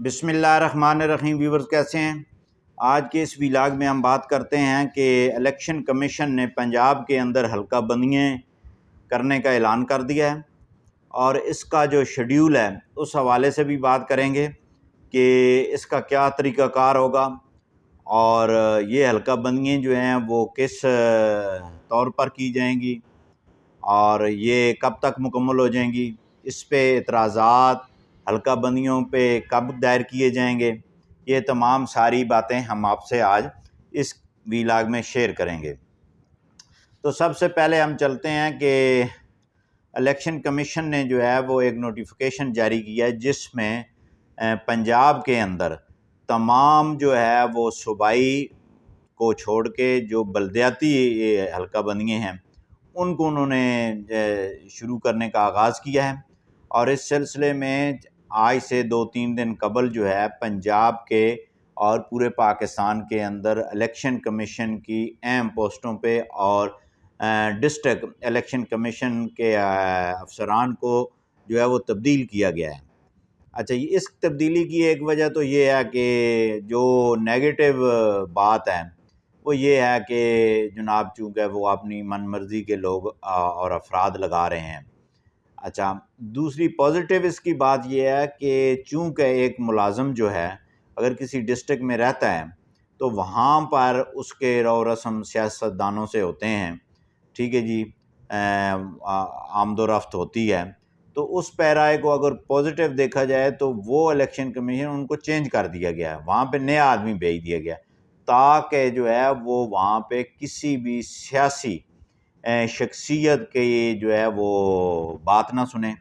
بسم اللہ الرحمن الرحیم۔ ویورز کیسے ہیں؟ آج کے اس ویلاگ میں ہم بات کرتے ہیں کہ الیکشن کمیشن نے پنجاب کے اندر حلقہ بندیاں کرنے کا اعلان کر دیا ہے، اور اس کا جو شیڈیول ہے اس حوالے سے بھی بات کریں گے کہ اس کا کیا طریقہ کار ہوگا، اور یہ حلقہ بندیاں جو ہیں وہ کس طور پر کی جائیں گی، اور یہ کب تک مکمل ہو جائیں گی، اس پہ اعتراضات حلقہ بندیوں پہ کب دائر کیے جائیں گے۔ یہ تمام ساری باتیں ہم آپ سے آج اس ویلاگ میں شیئر کریں گے۔ تو سب سے پہلے ہم چلتے ہیں کہ الیکشن کمیشن نے جو ہے وہ ایک نوٹیفیکیشن جاری کیا ہے، جس میں پنجاب کے اندر تمام جو ہے وہ صوبائی کو چھوڑ کے جو بلدیاتی حلقہ بندیاں ہیں ان کو انہوں نے شروع کرنے کا آغاز کیا ہے، اور اس سلسلے میں آج سے 2-3 دن قبل جو ہے پنجاب کے اور پورے پاکستان کے اندر الیکشن کمیشن کی اہم پوسٹوں پہ اور ڈسٹرکٹ الیکشن کمیشن کے افسران کو جو ہے وہ تبدیل کیا گیا ہے۔ اچھا، اس تبدیلی کی ایک وجہ تو یہ ہے کہ جو نیگیٹو بات ہے وہ یہ ہے کہ جناب چونکہ وہ اپنی من مرضی کے لوگ اور افراد لگا رہے ہیں۔ اچھا، دوسری پازیٹیو اس کی بات یہ ہے کہ چونکہ ایک ملازم جو ہے اگر کسی ڈسٹرکٹ میں رہتا ہے تو وہاں پر اس کے رو رسم سیاستدانوں سے ہوتے ہیں، ٹھیک ہے جی، آمد و رفت ہوتی ہے، تو اس پیرائے کو اگر پازیٹیو دیکھا جائے تو وہ الیکشن کمیشن ان کو چینج کر دیا گیا ہے، وہاں پہ نیا آدمی بھیج دیا گیا تاکہ جو ہے وہ وہاں پہ کسی بھی سیاسی شخصیت کی جو ہے وہ بات نہ سنیں،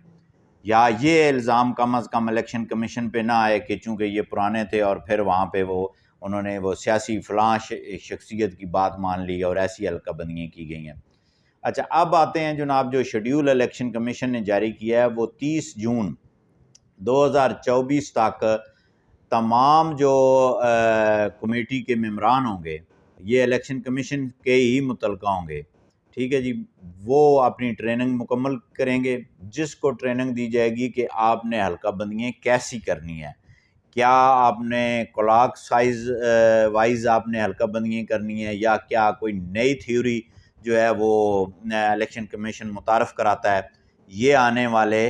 یا یہ الزام کم از کم الیکشن کمیشن پہ نہ آئے کہ چونکہ یہ پرانے تھے اور پھر وہاں پہ انہوں نے وہ سیاسی فلاں شخصیت کی بات مان لی اور ایسی حلقہ بندیاں کی گئی ہیں۔ اچھا، اب آتے ہیں جناب جو شیڈیول الیکشن کمیشن نے جاری کیا ہے وہ 30 جون 2024 تک تمام جو کمیٹی کے ممبران ہوں گے یہ الیکشن کمیشن کے ہی متعلقہ ہوں گے، ٹھیک ہے جی، وہ اپنی ٹریننگ مکمل کریں گے، جس کو ٹریننگ دی جائے گی کہ آپ نے حلقہ بندیاں کیسی کرنی ہے، کیا آپ نے کلاک سائز وائز آپ نے حلقہ بندیاں کرنی ہے، یا کیا کوئی نئی تھیوری جو ہے وہ الیکشن کمیشن متعارف کراتا ہے۔ یہ آنے والے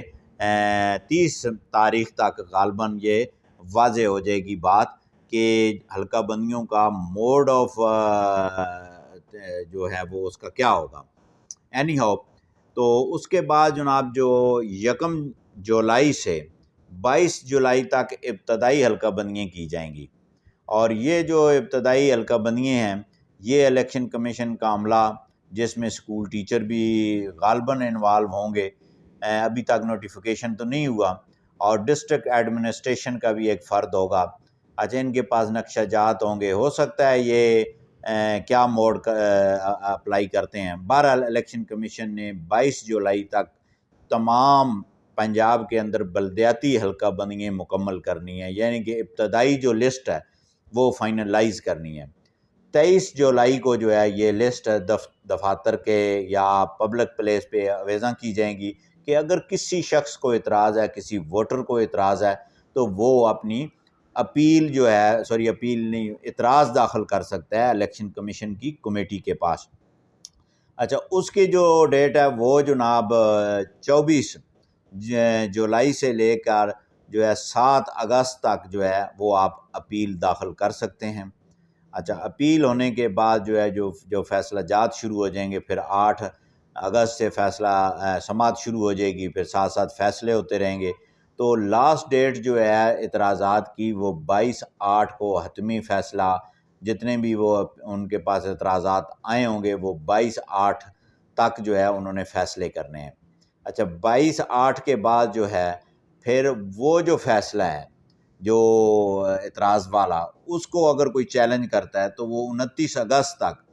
30 تاریخ تک غالباً یہ واضح ہو جائے گی بات کہ حلقہ بندیوں کا موڈ آف جو ہے وہ اس کا کیا ہوگا۔ اینی ہاؤ، تو اس کے بعد جناب جو 1 جولائی سے 22 جولائی تک ابتدائی حلقہ بندیاں کی جائیں گی، اور یہ جو ابتدائی حلقہ بندیاں ہیں یہ الیکشن کمیشن کا عملہ جس میں اسکول ٹیچر بھی غالباً انوالو ہوں گے، ابھی تک نوٹیفیکیشن تو نہیں ہوا، اور ڈسٹرکٹ ایڈمنسٹریشن کا بھی ایک فرد ہوگا۔ اچھا، ان کے پاس نقشہ جات ہوں گے، ہو سکتا ہے یہ کیا موڈ اپلائی کرتے ہیں۔ بہرحال الیکشن کمیشن نے 22 جولائی تک تمام پنجاب کے اندر بلدیاتی حلقہ بندیاں مکمل کرنی ہے، یعنی کہ ابتدائی جو لسٹ ہے وہ فائنلائز کرنی ہے۔ 23 جولائی کو جو ہے یہ لسٹ دفاتر کے یا پبلک پلیس پہ اویزاں کی جائیں گی کہ اگر کسی شخص کو اعتراض ہے، کسی ووٹر کو اعتراض ہے تو وہ اپنی اپیل جو ہے اپیل نہیں، اعتراض داخل کر سکتا ہے الیکشن کمیشن کی کمیٹی کے پاس۔ اچھا، اس کی جو ڈیٹ ہے وہ جناب 24 جولائی سے لے کر جو ہے 7 اگست تک جو ہے وہ آپ اپیل داخل کر سکتے ہیں۔ اچھا، اپیل ہونے کے بعد جو ہے جو فیصلہ جات شروع ہو جائیں گے، پھر 8 اگست سے فیصلہ سماعت شروع ہو جائے گی، پھر ساتھ ساتھ فیصلے ہوتے رہیں گے، تو لاسٹ ڈیٹ جو ہے اعتراضات کی وہ 22/8 کو حتمی فیصلہ، جتنے بھی وہ ان کے پاس اعتراضات آئے ہوں گے وہ 22/8 تک جو ہے انہوں نے فیصلے کرنے ہیں۔ اچھا، 22/8 کے بعد جو ہے پھر وہ جو فیصلہ ہے جو اعتراض والا، اس کو اگر کوئی چیلنج کرتا ہے تو وہ 29 اگست تک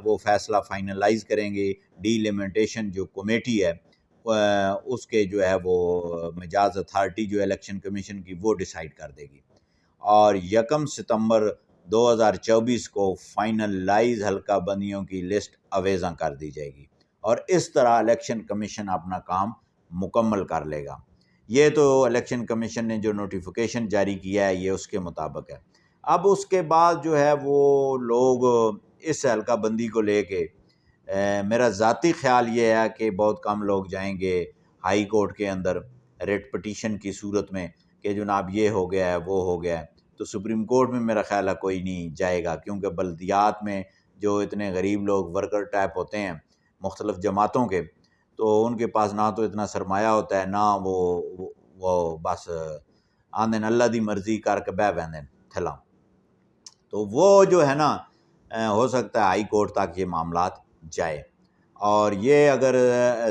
وہ فیصلہ فائنلائز کریں گے۔ ڈی لیمنٹیشن جو کمیٹی ہے اس کے جو ہے وہ مجاز اتھارٹی جو الیکشن کمیشن کی وہ ڈیسائیڈ کر دے گی، اور 1 ستمبر 2024 کو فائنلائز حلقہ بندیوں کی لسٹ اویزاں کر دی جائے گی، اور اس طرح الیکشن کمیشن اپنا کام مکمل کر لے گا۔ یہ تو الیکشن کمیشن نے جو نوٹیفیکیشن جاری کیا ہے یہ اس کے مطابق ہے۔ اب اس کے بعد جو ہے وہ لوگ اس حلقہ بندی کو لے کے میرا ذاتی خیال یہ ہے کہ بہت کم لوگ جائیں گے ہائی کورٹ کے اندر ریٹ پٹیشن کی صورت میں کہ جناب یہ ہو گیا ہے وہ ہو گیا ہے، تو سپریم کورٹ میں میرا خیال ہے کوئی نہیں جائے گا، کیونکہ بلدیات میں جو اتنے غریب لوگ ورکر ٹائپ ہوتے ہیں مختلف جماعتوں کے، تو ان کے پاس نہ تو اتنا سرمایہ ہوتا ہے، نہ وہ بس آندن اللہ دی مرضی کر کے بہ بہن تھلا، تو وہ جو ہے نا ہو سکتا ہے ہائی کورٹ تک یہ معاملات جائے، اور یہ اگر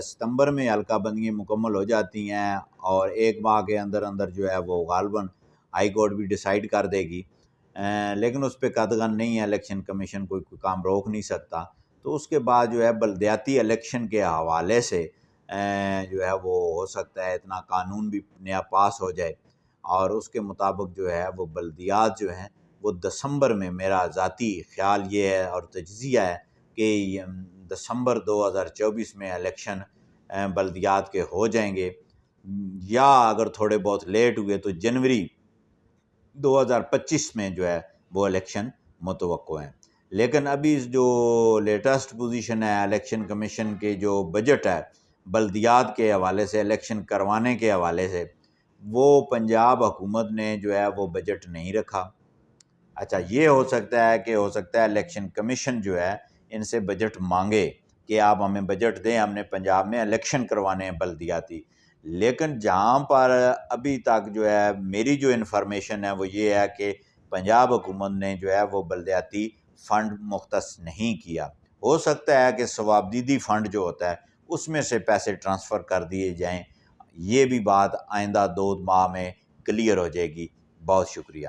ستمبر میں حلقہ بندیاں مکمل ہو جاتی ہیں اور ایک ماہ کے اندر اندر جو ہے وہ غالباً ہائی کورٹ بھی ڈیسائیڈ کر دے گی، لیکن اس پہ قدغن نہیں ہے، الیکشن کمیشن کوئی کام روک نہیں سکتا، تو اس کے بعد جو ہے بلدیاتی الیکشن کے حوالے سے جو ہے وہ ہو سکتا ہے اتنا قانون بھی نیا پاس ہو جائے، اور اس کے مطابق جو ہے وہ بلدیات جو ہیں وہ دسمبر میں، میرا ذاتی خیال یہ ہے اور تجزیہ ہے کہ دسمبر 2024 میں الیکشن بلدیات کے ہو جائیں گے، یا اگر تھوڑے بہت لیٹ ہوئے تو جنوری 2025 میں جو ہے وہ الیکشن متوقع ہیں۔ لیکن ابھی جو لیٹسٹ پوزیشن ہے الیکشن کمیشن کے جو بجٹ ہے بلدیات کے حوالے سے، الیکشن کروانے کے حوالے سے، وہ پنجاب حکومت نے جو ہے وہ بجٹ نہیں رکھا۔ اچھا یہ ہو سکتا ہے کہ الیکشن کمیشن جو ہے ان سے بجٹ مانگے کہ آپ ہمیں بجٹ دیں، ہم نے پنجاب میں الیکشن کروانے ہیں بلدیاتی، لیکن جہاں پر ابھی تک جو ہے میری جو انفارمیشن ہے وہ یہ ہے کہ پنجاب حکومت نے جو ہے وہ بلدیاتی فنڈ مختص نہیں کیا۔ ہو سکتا ہے کہ ثوابدیدی فنڈ جو ہوتا ہے اس میں سے پیسے ٹرانسفر کر دیے جائیں، یہ بھی بات آئندہ 2 ماہ میں کلیئر ہو جائے گی۔ بہت شکریہ۔